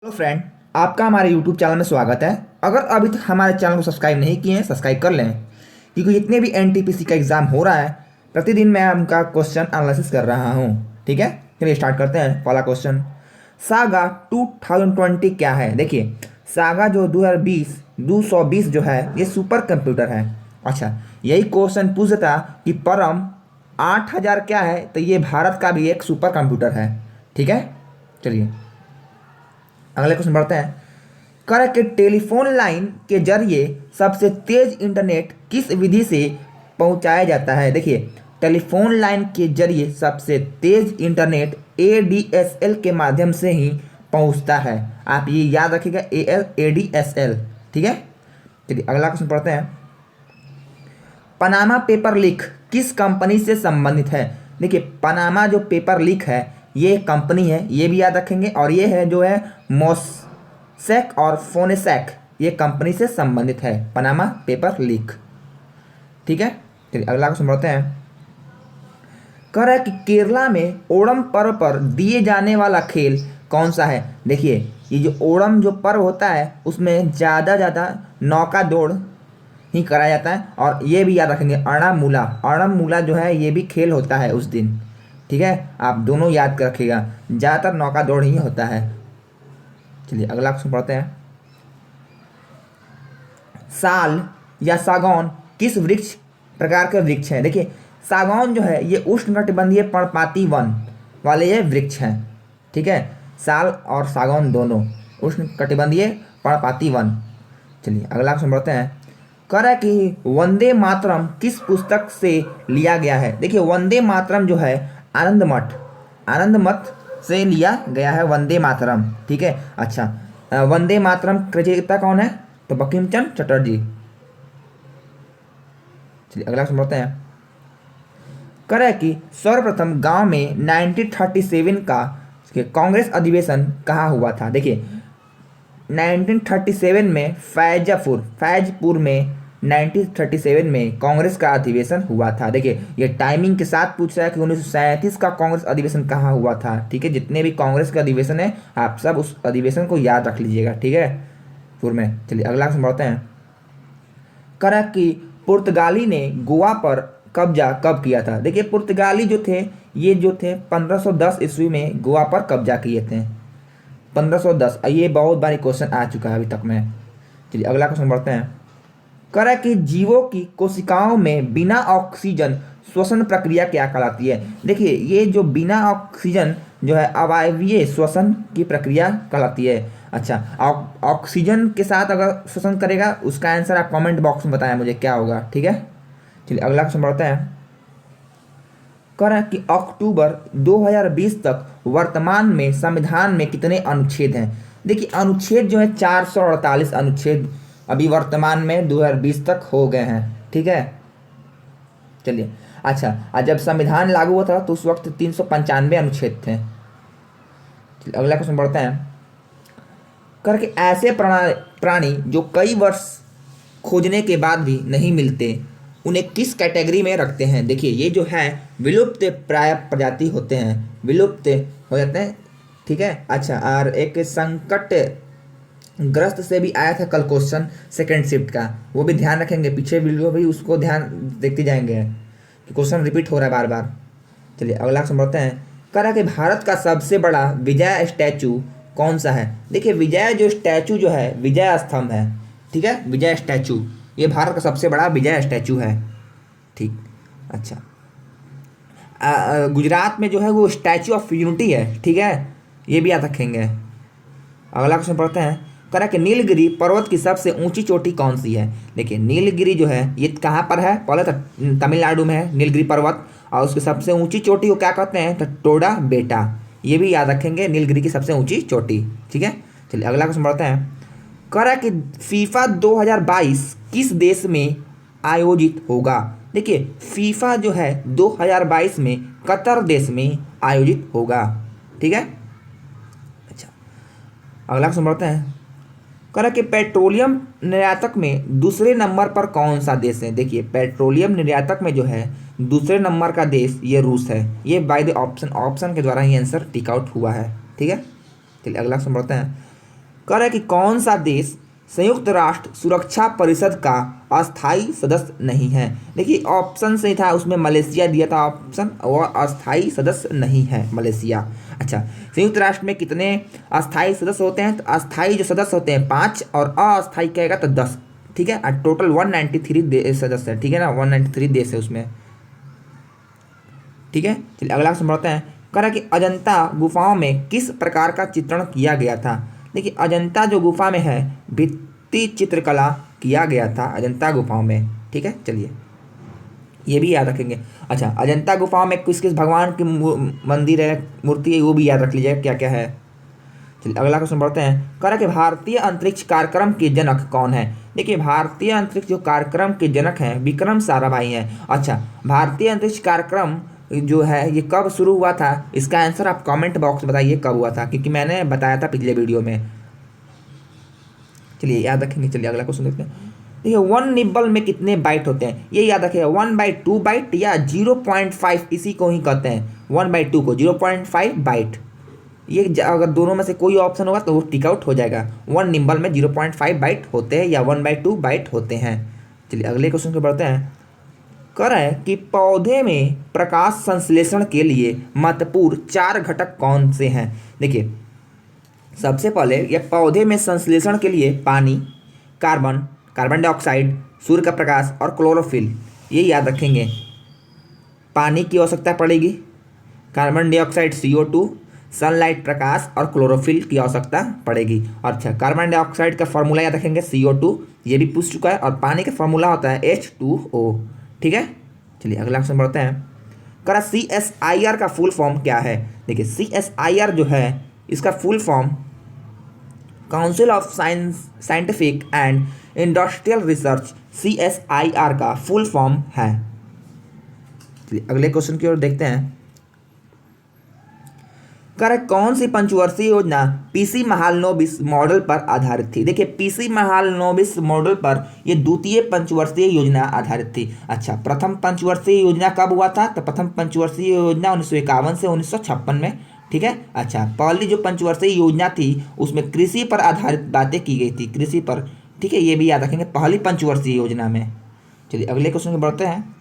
Hello friend, आपका हमारे YouTube channel में स्वागत है। अगर अभी तक हमारे चैनल को सब्सक्राइब नहीं किए हैं, सब्सक्राइब कर लें, क्योंकि जितने भी एनटीपीसी का एग्ज़ाम हो रहा है प्रतिदिन मैं उनका क्वेश्चन एनालिसिस कर रहा हूँ। ठीक है, चलिए स्टार्ट करते हैं। पहला क्वेश्चन, सागा 2020 क्या है? देखिए, सागा जो 220 जो है ये सुपर कंप्यूटर है। अच्छा, यही क्वेश्चन पूछता कि परम 8000 क्या है, तो ये भारत का भी एक सुपर कंप्यूटर है। ठीक है, चलिए अगले क्वेश्चन बढ़ते हैं। कर के टेलीफोन लाइन के जरिए सबसे तेज इंटरनेट किस विधि से पहुंचाया जाता है? देखिए, टेलीफोन लाइन के जरिए सबसे तेज इंटरनेट एडीएसएल के माध्यम से ही पहुंचता है। आप ये याद रखिएगा, एडीएसएल। ठीक है, चलिए अगला क्वेश्चन पढ़ते हैं। पनामा पेपर लीक किस कंपनी से संबंधित है? देखिए, पनामा जो पेपर लीक है ये कंपनी है, ये भी याद रखेंगे। और ये है जो है मोसैक और फोनेसैक, ये कंपनी से संबंधित है, पनामा पेपर लीक। ठीक है, चलिए अगला क्वेश्चन बढ़ते हैं। कह रहा है कि केरला में ओणम पर्व पर दिए जाने वाला खेल कौन सा है? देखिए, ये जो ओणम जो पर्व होता है उसमें ज़्यादा नौका दौड़ ही कराया जाता है। और ये भी याद रखेंगे, अणम मूला जो है ये भी खेल होता है उस दिन। ठीक है, आप दोनों याद कर रखिएगा, ज़्यादातर नौका दौड़ ही होता है। चलिए अगला क्वेश्चन पढ़ते हैं। साल या सागौन किस वृक्ष प्रकार के वृक्ष हैं? देखिए, सागौन जो है ये उष्णकटिबंधीय पर्णपाती वन वाले ये वृक्ष हैं। ठीक है, साल और सागौन दोनों उष्णकटिबंधीय पर्णपाती वन। चलिए अगला क्वेश्चन बढ़ते हैं। कह रहा है कि वंदे मातरम किस पुस्तक से लिया गया है? देखिए, वंदे मातरम जो है आनंद मठ से लिया गया है वंदे मातरम। ठीक है, अच्छा, वंदे मातरम रचयिता कौन है? तो बंकिम चंद्र चटर्जी। चलिए अगला क्वेश्चन बढ़ते हैं। कह रहा है कि सर्वप्रथम गांव में 1937 का कांग्रेस अधिवेशन कहाँ हुआ था? देखिए, 1937 में फैजपुर में 1937 में कांग्रेस का अधिवेशन हुआ था। देखिए, ये टाइमिंग के साथ पूछ रहा है कि 1937 का कांग्रेस अधिवेशन कहाँ हुआ था। ठीक है, जितने भी कांग्रेस का अधिवेशन है आप सब उस अधिवेशन को याद रख लीजिएगा। ठीक है, पूर्व में। चलिए अगला क्वेश्चन बढ़ते हैं। करा कि पुर्तगाली ने गोवा पर कब्जा कब किया था? देखिए, पुर्तगाली जो थे ये जो थे 1510 ईस्वी में गोवा पर कब्जा किए थे। 1510, ये बहुत बारी क्वेश्चन आ चुका है अभी तक में। चलिए अगला क्वेश्चन बढ़ते हैं। करा कि जीवों की कोशिकाओं में बिना ऑक्सीजन श्वसन प्रक्रिया क्या कहलाती है? देखिए, ये जो बिना ऑक्सीजन जो है अवायवीय श्वसन की प्रक्रिया कहलाती है। अच्छा, ऑक्सीजन के साथ अगर श्वसन करेगा उसका आंसर आप कमेंट बॉक्स में बताएं मुझे क्या होगा। ठीक है, चलिए अगला क्वेश्चन बढ़ते हैं। कह रहा है कि अक्टूबर 2020 तक वर्तमान में संविधान में कितने अनुच्छेद हैं? देखिए, अनुच्छेद जो है 448 अनुच्छेद अभी वर्तमान में 2020 तक हो गए हैं। ठीक है, चलिए, अच्छा, आज जब संविधान लागू हुआ था तो उस वक्त 395 अनुच्छेद थे। चलिए अगला क्वेश्चन बढ़ते हैं। करके ऐसे प्राणी जो कई वर्ष खोजने के बाद भी नहीं मिलते उन्हें किस कैटेगरी में रखते हैं? देखिए, ये जो है विलुप्त प्राय प्रजाति होते हैं, विलुप्त हो जाते हैं। ठीक है, अच्छा, और एक संकट ग्रस्त से भी आया था कल क्वेश्चन सेकंड शिफ्ट का, वो भी ध्यान रखेंगे, पीछे वीडियो भी उसको ध्यान देखते जाएंगे कि क्वेश्चन रिपीट हो रहा है बार बार। चलिए अगला क्वेश्चन बढ़ते हैं। कह रहा है कि भारत का सबसे बड़ा विजय स्टैचू कौन सा है? देखिए, विजय जो स्टैचू जो है विजय स्तंभ है। ठीक है, विजय स्टैचू ये भारत का सबसे बड़ा विजय स्टैचू है। ठीक, अच्छा, गुजरात में जो है वो स्टैचू ऑफ यूनिटी है। ठीक है, ये भी याद रखेंगे। अगला क्वेश्चन पढ़ते हैं। कह कि नीलगिरी पर्वत की सबसे ऊंची चोटी कौन सी है? देखिए, नीलगिरी जो है ये कहाँ पर है? पहले तो तमिलनाडु में है नीलगिरी पर्वत, और उसकी सबसे ऊंची चोटी को क्या कहते हैं? तो टोडा बेटा। ये भी याद रखेंगे, नीलगिरी की सबसे ऊंची चोटी। ठीक है, चलिए अगला क्वेश्चन बढ़ते हैं। कह रहा है कि फीफा 2022 किस देश में आयोजित होगा? देखिए, फीफा जो है 2022 में कतर देश में आयोजित होगा। ठीक है, अच्छा, अगला क्वेश्चन बढ़ते हैं। कह रहा कि पेट्रोलियम निर्यातक में दूसरे नंबर पर कौन सा देश है? देखिए, पेट्रोलियम निर्यातक में जो है दूसरे नंबर का देश ये रूस है। ये बाय द ऑप्शन के द्वारा ही आंसर टिक आउट हुआ है। ठीक है, चलिए अगला क्वेश्चन बढ़ते हैं। कह रहा है कि कौन सा देश संयुक्त राष्ट्र सुरक्षा परिषद का अस्थायी सदस्य नहीं है। देखिए ऑप्शन से था, उसमें मलेशिया दिया था ऑप्शन, और अस्थायी सदस्य नहीं है मलेशिया। अच्छा, संयुक्त राष्ट्र में कितने अस्थायी सदस्य होते हैं? तो अस्थायी जो सदस्य होते हैं 5 और अस्थायी कहेगा तो 10। ठीक है, टोटल 193 सदस्य है। ठीक है ना, 193 देश है उसमें। ठीक है, चलिए अगला क्वेश्चन बढ़ते हैं। कह रहा है कि अजंता गुफाओं में किस प्रकार का चित्रण किया गया था। देखिए अजंता जो गुफा में है, भित्ति चित्रकला किया गया था अजंता गुफाओं में। ठीक है, चलिए ये भी याद रखेंगे। अच्छा, अजंता गुफाओं में किस किस भगवान की मंदिर है, मूर्ति है, वो भी याद रख लीजिएगा क्या क्या है। चलिए अगला क्वेश्चन बढ़ते हैं। कह रहा है कि भारतीय अंतरिक्ष कार्यक्रम के जनक कौन है। देखिए भारतीय अंतरिक्ष जो कार्यक्रम के जनक हैं विक्रम साराभाई हैं। अच्छा, भारतीय अंतरिक्ष कार्यक्रम जो है ये कब शुरू हुआ था, इसका आंसर आप कमेंट बॉक्स में बताइए कब हुआ था, क्योंकि मैंने बताया था पिछले वीडियो में। चलिए याद रखेंगे। चलिए अगला क्वेश्चन देखते हैं। देखिए 1 निब्बल में कितने बाइट होते हैं, ये याद रखिएगा। 1/2 बाइट या 0.5, इसी को ही कहते हैं 1/2 को 0.5 बाइट। ये अगर दोनों में से कोई ऑप्शन होगा तो वो टिक आउट हो जाएगा। 1 निम्बल में 0.5 बाइट होते हैं या 1/2 बाइट होते हैं। चलिए अगले क्वेश्चन को बढ़ते हैं। कह रहा है कि पौधे में प्रकाश संश्लेषण के लिए महत्वपूर्ण 4 घटक कौन से हैं। देखिए सबसे पहले ये पौधे में संश्लेषण के लिए पानी, कार्बन डाइऑक्साइड, सूर्य का प्रकाश और क्लोरोफिल, ये याद रखेंगे। पानी की आवश्यकता पड़ेगी, कार्बन डाइऑक्साइड CO2, सनलाइट प्रकाश और क्लोरोफिल की आवश्यकता पड़ेगी। और अच्छा, कार्बन डाइऑक्साइड का फॉर्मूला याद रखेंगे CO2, ये भी पूछ चुका है। और पानी का फॉर्मूला होता है H2O। ठीक है, चलिए अगला क्वेश्चन बढ़ते हैं। करा CSIR का फुल फॉर्म क्या है। देखिए CSIR जो है इसका full form council of scientific and industrial research, CSIR का फुल फॉर्म है। चलिए अगले क्वेश्चन की ओर देखते हैं। करेक्ट, कौन सी पंचवर्षीय योजना पीसी महालनोबिस मॉडल पर आधारित थी। देखिए पीसी महालनोबिस मॉडल पर ये द्वितीय पंचवर्षीय योजना आधारित थी। अच्छा, प्रथम पंचवर्षीय योजना कब हुआ था, तो प्रथम पंचवर्षीय योजना 1951 से 1956 में। ठीक है, अच्छा, पहली जो पंचवर्षीय योजना थी उसमें कृषि पर आधारित बातें की गई थी, कृषि पर। ठीक है, ये भी याद रखेंगे पहली पंचवर्षीय योजना में। चलिए अगले क्वेश्चन में बढ़ते हैं।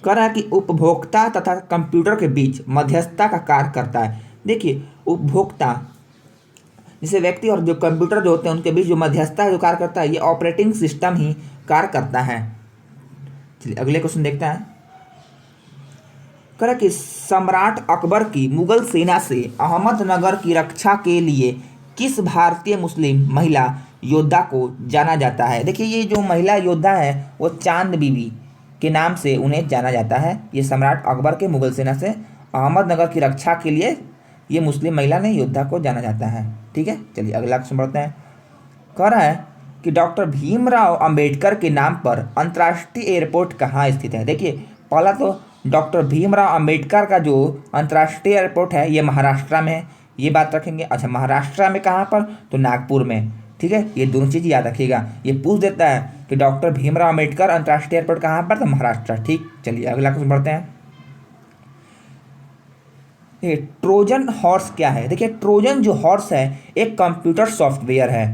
कह रहा है कि उपभोक्ता तथा कंप्यूटर के बीच मध्यस्थता का कार्य करता है। देखिए उपभोक्ता जैसे व्यक्ति और जो कंप्यूटर जो होते हैं उनके बीच जो मध्यस्थता जो कार्य करता है, ये ऑपरेटिंग सिस्टम ही कार्य करता है। चलिए अगले क्वेश्चन देखते हैं। कह रहा है कि सम्राट अकबर की मुगल सेना से अहमदनगर की रक्षा के लिए किस भारतीय मुस्लिम महिला योद्धा को जाना जाता है। देखिए ये जो महिला योद्धा है वो चांद बीबी के नाम से उन्हें जाना जाता है। ये सम्राट अकबर के मुगल सेना से अहमदनगर की रक्षा के लिए ये मुस्लिम महिला ने योद्धा को जाना जाता है। ठीक है, चलिए अगला क्वेश्चन बढ़ते हैं। कह रहा है कि डॉक्टर भीमराव अंबेडकर के नाम पर अंतर्राष्ट्रीय एयरपोर्ट कहाँ स्थित है। देखिए पहला तो डॉक्टर भीमराव अंबेडकर का जो अंतर्राष्ट्रीय एयरपोर्ट है ये महाराष्ट्र में है, ये बात रखेंगे। अच्छा, महाराष्ट्र में कहाँ पर, तो नागपुर में। ठीक है, ये दोनों चीज़ याद रखिएगा। ये पूछ देता है कि डॉक्टर भीमराव अंबेडकर अंतर्राष्ट्रीय एयरपोर्ट कहाँ पर, तो महाराष्ट्र। ठीक, चलिए अगला क्वेश्चन बढ़ते हैं। ये ट्रोजन हॉर्स क्या है। देखिए ट्रोजन जो हॉर्स है एक कंप्यूटर सॉफ्टवेयर है।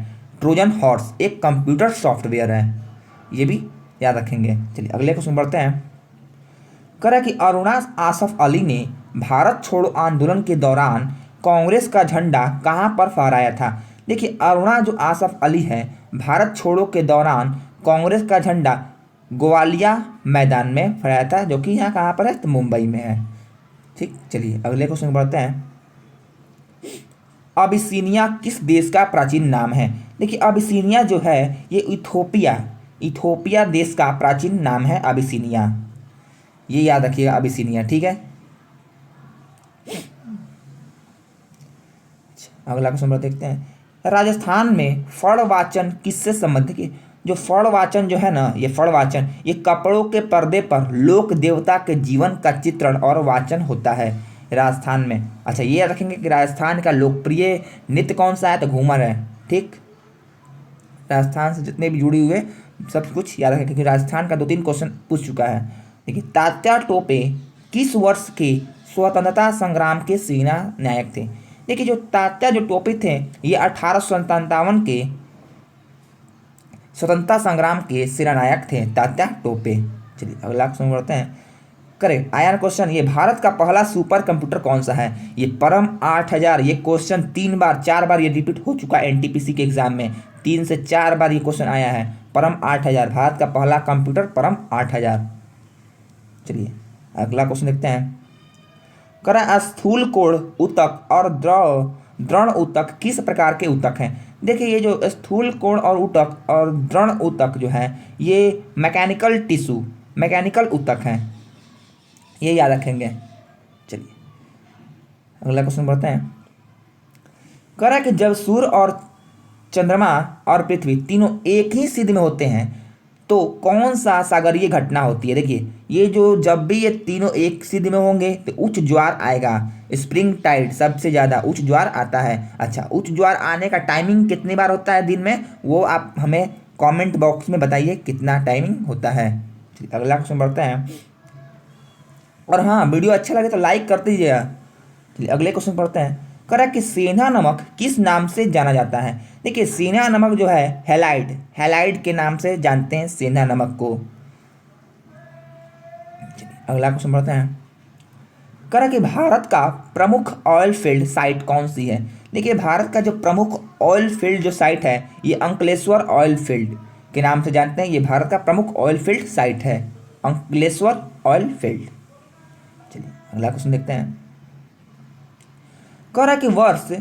ट्रोजन हॉर्स एक कंप्यूटर सॉफ्टवेयर है, ये भी याद रखेंगे। चलिए अगले क्वेश्चन बढ़ते हैं। कह रहा है कि अरुणा आसफ अली ने भारत छोड़ो आंदोलन के दौरान कांग्रेस का झंडा कहाँ पर फहराया था। देखिए अरुणा जो आसफ अली है भारत छोड़ो के दौरान कांग्रेस का झंडा ग्वालिया मैदान में फहराया था, जो कि यहाँ कहाँ पर है, तो मुंबई में है। ठीक, चलिए अगले क्वेश्चन बढ़ते हैं। अबिसिनिया किस देश का प्राचीन नाम है। देखिए अबिसिनिया जो है ये इथोपिया देश का प्राचीन नाम है अबिसिनिया, ये याद रखिएगा अबिसिनिया। ठीक है, अगला क्वेश्चन देखते हैं। राजस्थान में फड़वाचन किससे संबंधित है। जो फड़वाचन जो है ना, ये फड़वाचन ये कपड़ों के पर्दे पर लोक देवता के जीवन का चित्रण और वाचन होता है राजस्थान में। अच्छा, ये रखेंगे कि राजस्थान का लोकप्रिय नृत्य कौन सा है, तो घूमर है। ठीक, राजस्थान से जितने भी जुड़े हुए सब कुछ याद रखें, क्योंकि राजस्थान का 2-3 क्वेश्चन पूछ चुका है। देखिए तात्या टोपे किस वर्ष के स्वतंत्रता संग्राम के सेना नायक थे। देखिए जो तात्या जो टोपे थे ये 1857 के स्वतंत्रता संग्राम के सेनानायक थे तात्या टोपे। चलिए अगला क्वेश्चन बढ़ते हैं। करेक्ट आया क्वेश्चन, ये भारत का पहला सुपर कंप्यूटर कौन सा है? ये परम 8000। ये क्वेश्चन 3 बार 4 बार ये रिपीट हो चुका है एनटीपीसी के एग्जाम में, 3 से 4 बार ये क्वेश्चन आया है। परम 8000, भारत का पहला कंप्यूटर परम 8000। चलिए अगला क्वेश्चन देखते हैं। करा स्थूल कोण ऊतक और दृढ़ ऊतक किस प्रकार के ऊतक हैं? देखिए ये जो स्थूल कोण और ऊतक और दृढ़ ऊतक जो है ये मैकेनिकल ऊतक हैं, ये याद रखेंगे। चलिए अगला क्वेश्चन बढ़ते हैं। करा कि जब सूर्य और चंद्रमा और पृथ्वी तीनों एक ही सिद्ध में होते हैं तो कौन सा सागरीय घटना होती है? देखिए ये जो जब भी ये तीनों एक सिद्ध में होंगे तो उच्च ज्वार आएगा, स्प्रिंग टाइड सबसे ज़्यादा उच्च ज्वार आता है। अच्छा उच्च ज्वार आने का टाइमिंग कितनी बार होता है दिन में, वो आप हमें कमेंट बॉक्स में बताइए कितना टाइमिंग होता है। अगला क्वेश्चन बढ़ते हैं। और हाँ वीडियो अच्छा लगे तो लाइक कर दीजिएगा। चलिए अगले क्वेश्चन पढ़ते हैं। करा कि सेंधा नमक किस नाम से जाना जाता है? देखिए सेंधा नमक जो है हैलाइड के नाम से जानते हैं सेंधा नमक को। अगला क्वेश्चन पढ़ते हैं। करा कि भारत का प्रमुख ऑयल फील्ड साइट कौन सी है? देखिए भारत का जो प्रमुख ऑयल फील्ड जो साइट है ये अंकलेश्वर ऑयल फील्ड के नाम से जानते हैं। ये भारत का प्रमुख ऑयल फील्ड साइट है, अंकलेश्वर ऑयल फील्ड। चलिए अगला क्वेश्चन देखते हैं। कह रहा कि वर्ष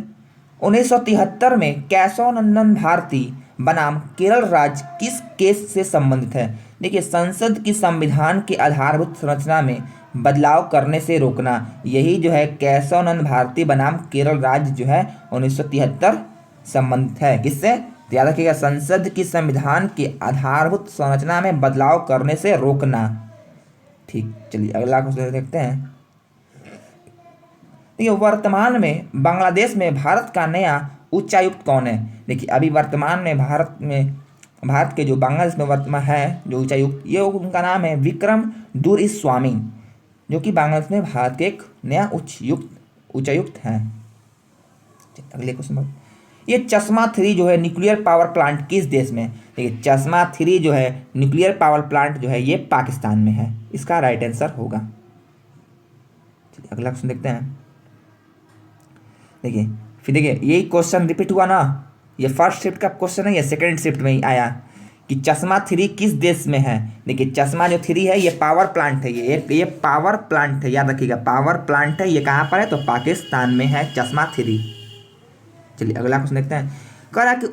1973 में केशवानंद भारती बनाम केरल राज्य किस केस से संबंधित है? देखिए संसद की संविधान की आधारभूत संरचना में बदलाव करने से रोकना, यही जो है केशवानंद भारती बनाम केरल राज्य जो है 1973 संबंधित है। किससे? तो याद रखिएगा संसद की संविधान की आधारभूत संरचना में बदलाव करने से रोकना। ठीक चलिए अगला क्वेश्चन देखते हैं। देखिए वर्तमान में बांग्लादेश में भारत का नया उच्चायुक्त कौन है? देखिए अभी वर्तमान में भारत के जो बांग्लादेश में वर्तमान है जो उच्चायुक्त, ये उनका नाम है विक्रम दुरईस्वामी, जो कि बांग्लादेश में भारत के एक नया उच्चायुक्त हैं। अगले क्वेश्चन, ये चश्मा 3 जो है न्यूक्लियर पावर प्लांट किस देश में? देखिए चश्मा 3 जो है न्यूक्लियर पावर प्लांट जो है ये पाकिस्तान में है, इसका राइट आंसर होगा। चलिए अगला क्वेश्चन देखते हैं। देखिए फिर देखिए यही क्वेश्चन रिपीट हुआ ना, ये फर्स्ट शिफ्ट का क्वेश्चन है, ये सेकंड शिफ्ट में ही आया कि चश्मा 3 किस देश में है। देखिए चश्मा जो 3 है ये पावर प्लांट है, ये पावर प्लांट है, याद रखिएगा पावर प्लांट है। ये कहाँ पर है? तो पाकिस्तान में है चश्मा 3। चलिए अगला क्वेश्चन देखते हैं। कह रहा कि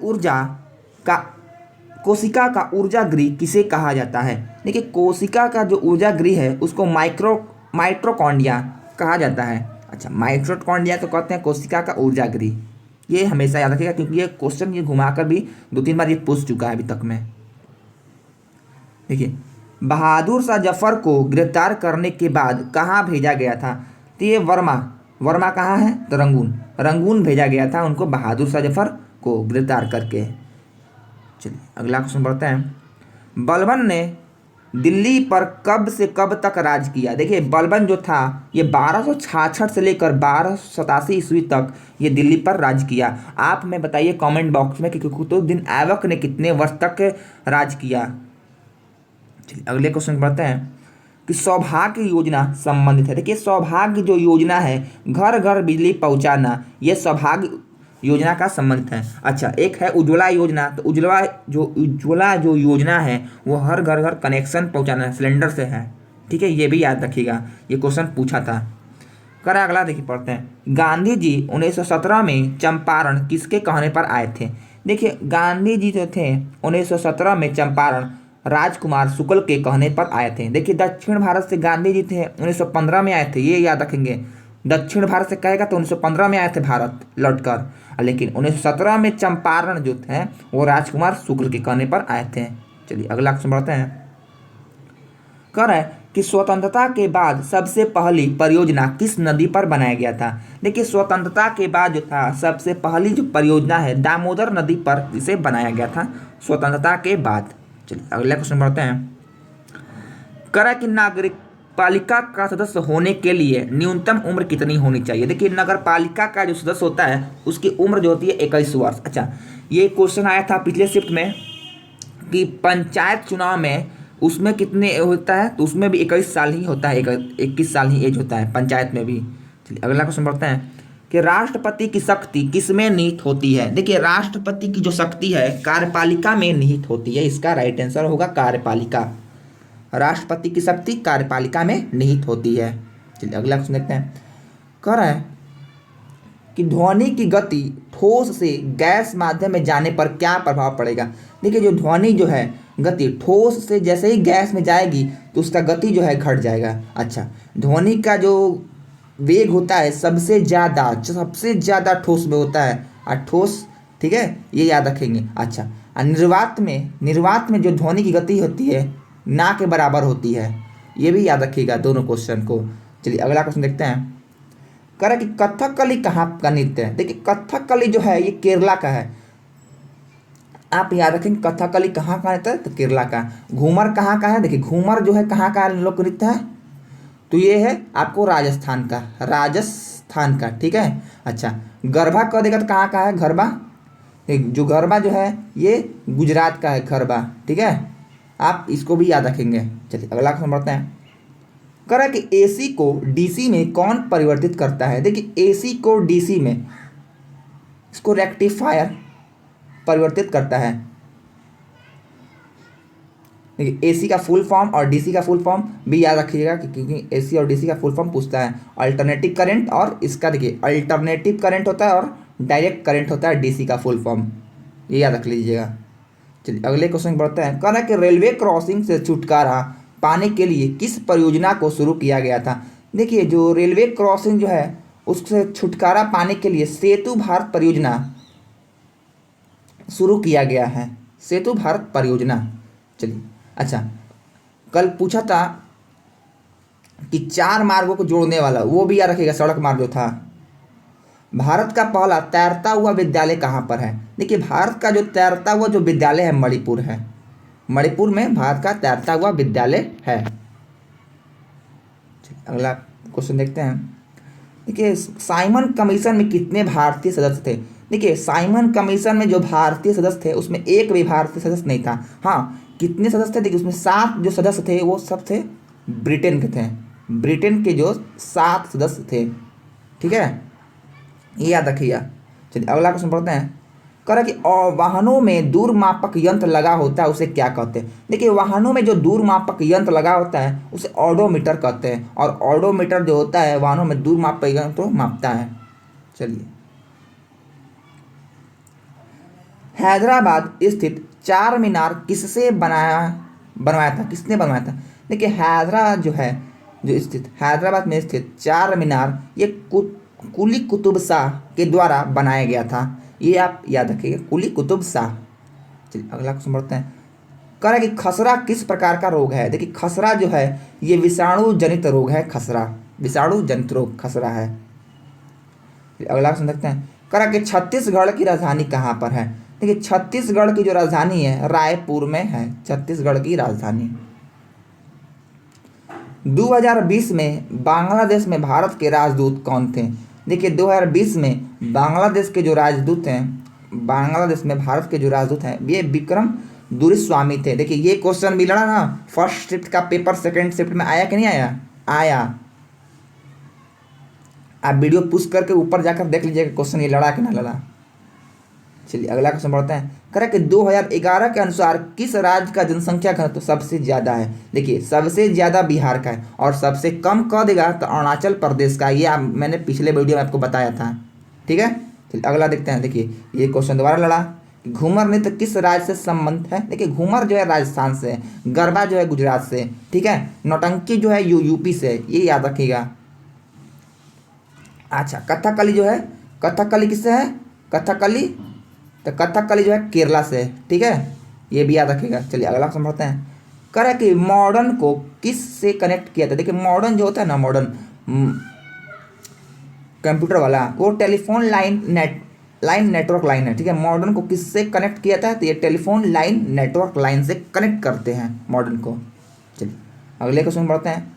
कोशिका का ऊर्जा गृह किसे कहा जाता है? देखिए कोशिका का जो ऊर्जा गृह है उसको माइटोकॉन्ड्रिया कहा जाता है। अच्छा माइटोकॉन्ड्रिया तो कहते हैं कोशिका का ऊर्जा गृह, ये हमेशा याद रखिएगा क्योंकि ये क्वेश्चन ये घुमाकर भी 2-3 बार ये पूछ चुका है अभी तक में। देखिए बहादुर शाह जफर को गिरफ्तार करने के बाद कहाँ भेजा गया था? तो ये वर्मा कहाँ है? तो रंगून भेजा गया था उनको बहादुर शाह जफर को गिरफ्तार करके। चलिए अगला क्वेश्चन बढ़ते हैं। बलबन ने दिल्ली पर कब से कब तक राज किया? देखिए बलबन जो था ये 1266 से लेकर 1287 ईस्वी तक ये दिल्ली पर राज किया। आप हमें बताइए कमेंट बॉक्स में कि कुतुबुद्दीन ऐबक ने कितने वर्ष तक राज किया। चलिए अगले क्वेश्चन बढ़ते हैं कि सौभाग्य योजना संबंधित है। देखिए सौभाग्य जो योजना है घर घर बिजली पहुंचाना, ये सौभाग्य योजना का संबंधित है। अच्छा एक है उज्ज्वला योजना, तो उज्ज्वला जो योजना है वो हर घर घर कनेक्शन पहुंचाना सिलेंडर से है। ठीक है ये भी याद रखिएगा, ये क्वेश्चन पूछा था। करा अगला देखिए पढ़ते हैं। गांधी जी 1917 में चंपारण किसके कहने पर आए थे? देखिए गांधी जी जो थे 1917 में चंपारण राजकुमार शुक्ल के कहने पर आए थे। देखिए दक्षिण भारत से गांधी जी थे 1915 में आए थे, ये याद रखेंगे। दक्षिण भारत से कहेगा तो 1915 में आए थे भारत लौटकर, लेकिन 1917 में चंपारण जो थे वो राजकुमार शुक्ल के कहने पर आए थे। चलिए अगला क्वेश्चन बढ़ते हैं। कह रहा है कि स्वतंत्रता के बाद सबसे पहली परियोजना किस नदी पर बनाया गया था? देखिए स्वतंत्रता के बाद जो था सबसे पहली जो परियोजना है दामोदर नदी पर इसे बनाया गया था स्वतंत्रता के बाद। चलिए अगला क्वेश्चन बढ़ते हैं। कह रहा है कि पालिका का सदस्य होने के लिए न्यूनतम उम्र कितनी होनी चाहिए? देखिए, नगर पालिका का जो सदस्य होता है उसकी उम्र जो होती है 21 वर्ष। अच्छा, ये क्वेश्चन आया था पिछले शिफ्ट में कि पंचायत चुनाव में उसमें कितने होता है, तो उसमें भी 21 साल ही होता है, 21 साल ही एज होता है पंचायत में भी। चलिए अगला क्वेश्चन बढ़ते हैं कि राष्ट्रपति की शक्ति किसमें निहित होती है? देखिए, राष्ट्रपति की जो शक्ति है कार्यपालिका में निहित होती है। इसका राइट आंसर होगा कार्यपालिका। राष्ट्रपति की शक्ति कार्यपालिका में निहित होती है। चलिए अगला क्वेश्चन देखते हैं। कह रहा है कि ध्वनि की गति ठोस से गैस माध्यम में जाने पर क्या प्रभाव पड़ेगा? देखिए, जो ध्वनि जो है गति ठोस से जैसे ही गैस में जाएगी तो उसका गति जो है घट जाएगा। अच्छा, ध्वनि का जो वेग होता है सबसे ज़्यादा ठोस में होता है, और ठोस, ठीक है, ये याद रखेंगे। अच्छा, और निर्वात में जो ध्वनि की गति होती है ना के बराबर होती है, ये भी याद रखिएगा दोनों क्वेश्चन को। चलिए अगला क्वेश्चन देखते हैं। कह रहा है कि कथकली कहाँ का नृत्य है? देखिए, कथकली जो है ये केरला का है। आप याद रखेंगे कथकली कहाँ का नृत्य है, तो केरला का। घूमर कहाँ का है? देखिए, घूमर जो है कहाँ का लोक नृत्य है, तो ये है आपको राजस्थान का, ठीक है। अच्छा, गरबा कह देगा तो कहाँ का है गरबा? जो गरबा जो है ये गुजरात का है गरबा, ठीक है, आप इसको भी याद रखेंगे। चलिए अगला क्वेश्चन बढ़ते हैं। कह रहा है कि एसी को डीसी में कौन परिवर्तित करता है? देखिए, एसी को डीसी में इसको रेक्टिफायर परिवर्तित करता है। देखिए, एसी का फुल फॉर्म और डीसी का फुल फॉर्म भी याद रखिएगा, क्योंकि एसी और डीसी का फुल फॉर्म पूछता है। अल्टरनेटिव करंट, और इसका देखिए अल्टरनेटिव करंट होता है और डायरेक्ट करंट होता है डीसी का फुल फॉर्म, ये याद रख लीजिएगा। चलिए अगले क्वेश्चन बढ़ते हैं। कह रहा है कि रेलवे क्रॉसिंग से छुटकारा पाने के लिए किस परियोजना को शुरू किया गया था? देखिए, जो रेलवे क्रॉसिंग जो है उससे छुटकारा पाने के लिए सेतु भारत परियोजना शुरू किया गया है, सेतु भारत परियोजना। चलिए, अच्छा, कल पूछा था कि 4 मार्गों को जोड़ने वाला, वो भी याद रखिएगा, सड़क मार्ग जो था। भारत का पहला तैरता हुआ विद्यालय कहाँ पर है? देखिए, भारत का जो तैरता हुआ जो विद्यालय है मणिपुर है। मणिपुर में भारत का तैरता हुआ विद्यालय है। अगला क्वेश्चन देखते हैं। देखिए, साइमन कमीशन में कितने भारतीय सदस्य थे? देखिए, साइमन कमीशन में जो भारतीय सदस्य थे उसमें एक भी भारतीय सदस्य नहीं था। हाँ, कितने सदस्य थे? देखिए, उसमें 7 जो सदस्य थे वो सब थे ब्रिटेन के थे। ब्रिटेन के जो 7 सदस्य थे, ठीक है, ये याद रखिएगा। चलिए अगला क्वेश्चन पढ़ते हैं। कह रहा है कि वाहनों में दूरमापक यंत्र लगा होता है उसे क्या कहते हैं? देखिए, वाहनों में जो दूरमापक यंत्र लगा होता है उसे ऑडोमीटर कहते हैं, और ऑडोमीटर जो होता है वाहनों में दूरमापक यंत्र को मापता है। चलिए, हैदराबाद स्थित चार मीनार किसने बनवाया था? देखिए, हैदराबाद में स्थित चार मीनार ये कुली कुतुब शाह के द्वारा बनाया गया था, ये आप याद रखिएगा, कुली कुतुब शाह। चलिए अगला क्वेश्चन बढ़ते हैं। कह रहा है कि खसरा किस प्रकार का रोग है? देखिए, खसरा जो है ये विषाणु जनित रोग है, विषाणु जनित रोग खसरा है। अगला क्वेश्चन देखते हैं। कह रहा है कि छत्तीसगढ़ की राजधानी कहाँ पर है? देखिए, छत्तीसगढ़ की जो राजधानी है रायपुर में है, छत्तीसगढ़ की राजधानी। 2020 में बांग्लादेश में भारत के राजदूत कौन थे? देखिए, 2020 में बांग्लादेश के जो राजदूत हैं, बांग्लादेश में भारत के जो राजदूत हैं ये विक्रम दुरिस्वामी थे। देखिए, ये क्वेश्चन भी लड़ा ना, फर्स्ट शिफ्ट का पेपर सेकंड शिफ्ट में आया कि नहीं आया। आप वीडियो पुश करके ऊपर जाकर देख लीजिएगा क्वेश्चन ये लड़ा कि ना लड़ा। चलिए अगला क्वेश्चन बढ़ते हैं। कह रहा है कि 2011 के अनुसार किस राज्य का जनसंख्या घनत्व सबसे ज़्यादा है? देखिए, सबसे ज़्यादा बिहार का है और सबसे कम कह देगा तो अरुणाचल प्रदेश का। ये मैंने पिछले वीडियो में आपको बताया था, ठीक है। चलिए अगला देखते हैं। देखिए, ये क्वेश्चन दोबारा लड़ा। घूमर नृत्य किस राज्य से संबंधित है? देखिए, घूमर जो है राजस्थान से, गरबा जो है गुजरात से, ठीक है, नौटंकी जो है यूपी से, ये याद रखिएगा। अच्छा, कथकली जो है, कथकली किससे है? कथकली जो है केरला से, ठीक है, ये भी याद रखिएगा। चलिए अगला क्वेश्चन पढ़ते हैं। कह रहा है कि मॉडर्न को किस से कनेक्ट किया था? देखिए, मॉडर्न जो होता है ना, मॉडर्न कंप्यूटर वाला, वो टेलीफोन नेटवर्क लाइन है, ठीक है। मॉडर्न को किससे कनेक्ट किया था? तो ये टेलीफोन लाइन नेटवर्क लाइन से कनेक्ट करते हैं मॉडर्न को। चलिए अगले क्वेश्चन पढ़ते हैं।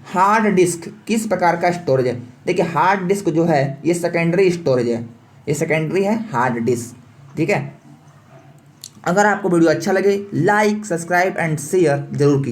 हार्ड डिस्क किस प्रकार का स्टोरेज है? देखिए हार्ड डिस्क जो है ये सेकेंडरी स्टोरेज है, ये सेकेंडरी है हार्ड डिस्क। ठीक है, अगर आपको वीडियो अच्छा लगे लाइक सब्सक्राइब एंड शेयर जरूर कीजिए।